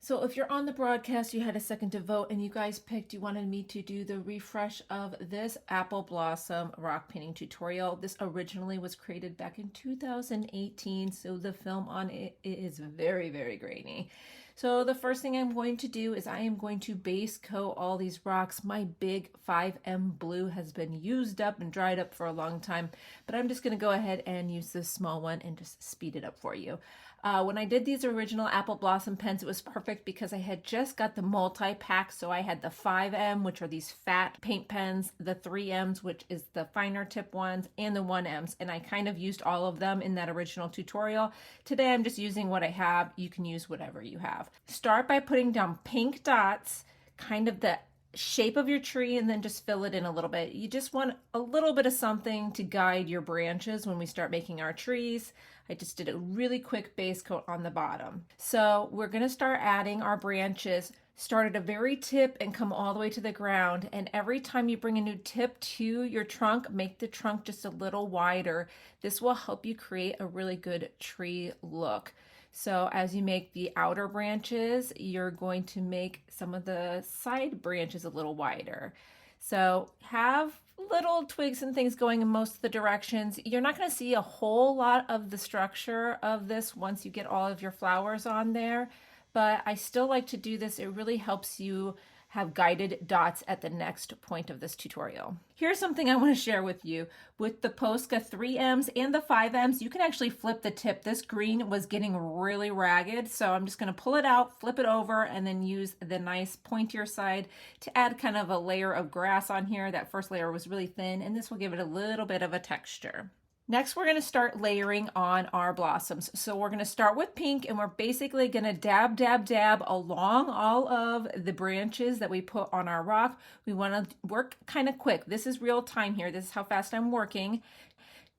So if you're on the broadcast, you had a second to vote and you guys picked, you wanted me to do the refresh of this apple blossom rock painting tutorial. This originally was created back in 2018, so the film on it is very, very grainy. So the first thing I'm going to do is I am going to base coat all these rocks. My big 5M blue has been used up and dried up for a long time, but I'm just going to go ahead and use this small one and just speed it up for you. When I did these original apple blossom pens, it was perfect because I had just got the multi-pack. So I had the 5M, which are these fat paint pens, the 3Ms, which is the finer tip ones, and the 1Ms. And I kind of used all of them in that original tutorial. Today I'm just using what I have. You can use whatever you have. Start by putting down pink dots, kind of the shape of your tree, and then just fill it in a little bit. You just want a little bit of something to guide your branches when we start making our trees. I just did a really quick base coat on the bottom. So we're going to start adding our branches. Start at a very tip and come all the way to the ground. And every time you bring a new tip to your trunk, make the trunk just a little wider. This will help you create a really good tree look. So as you make the outer branches, you're going to make some of the side branches a little wider. So have little twigs and things going in most of the directions. You're not going to see a whole lot of the structure of this once you get all of your flowers on there, but I still like to do this. It really helps you have guided dots at the next point of this tutorial. Here's something I want to share with you. With the Posca 3Ms and the 5Ms, you can actually flip the tip. This green was getting really ragged, so I'm just going to pull it out, flip it over, and then use the nice pointier side to add kind of a layer of grass on here. That first layer was really thin, and this will give it a little bit of a texture. Next, we're going to start layering on our blossoms. So we're going to start with pink, and we're basically going to dab, dab, dab along all of the branches that we put on our rock. We want to work kind of quick. This is real time here. This is how fast I'm working.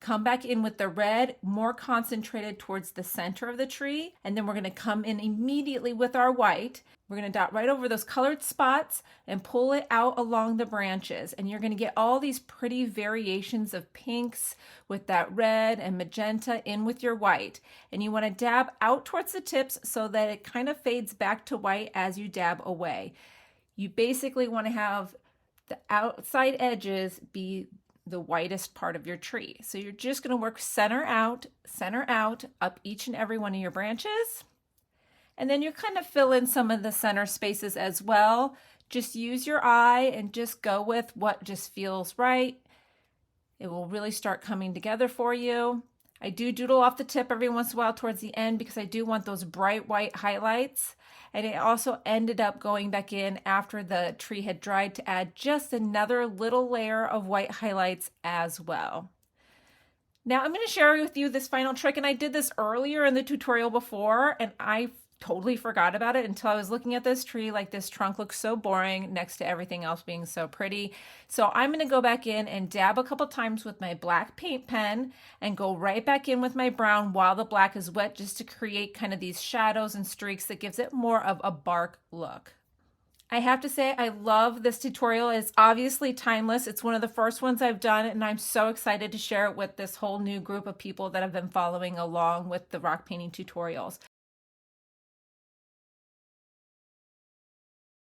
Come back in with the red, more concentrated towards the center of the tree. And then we're going to come in immediately with our white. We're going to dot right over those colored spots and pull it out along the branches. And you're going to get all these pretty variations of pinks with that red and magenta in with your white. And you want to dab out towards the tips so that it kind of fades back to white as you dab away. You basically want to have the outside edges be the whitest part of your tree. So you're just going to work center out, up each and every one of your branches. And then you kind of fill in some of the center spaces as well. Just use your eye and just go with what just feels right. It will really start coming together for you. I do doodle off the tip every once in a while towards the end because I do want those bright white highlights. And I also ended up going back in after the tree had dried to add just another little layer of white highlights as well. Now I'm going to share with you this final trick, and I did this earlier in the tutorial before, and I totally forgot about it until I was looking at this tree. Like, this trunk looks so boring next to everything else being so pretty. So I'm going to go back in and dab a couple times with my black paint pen and go right back in with my brown while the black is wet, just to create kind of these shadows and streaks that gives it more of a bark look. I have to say, I love this tutorial. It's obviously timeless. It's one of the first ones I've done, and I'm so excited to share it with this whole new group of people that have been following along with the rock painting tutorials.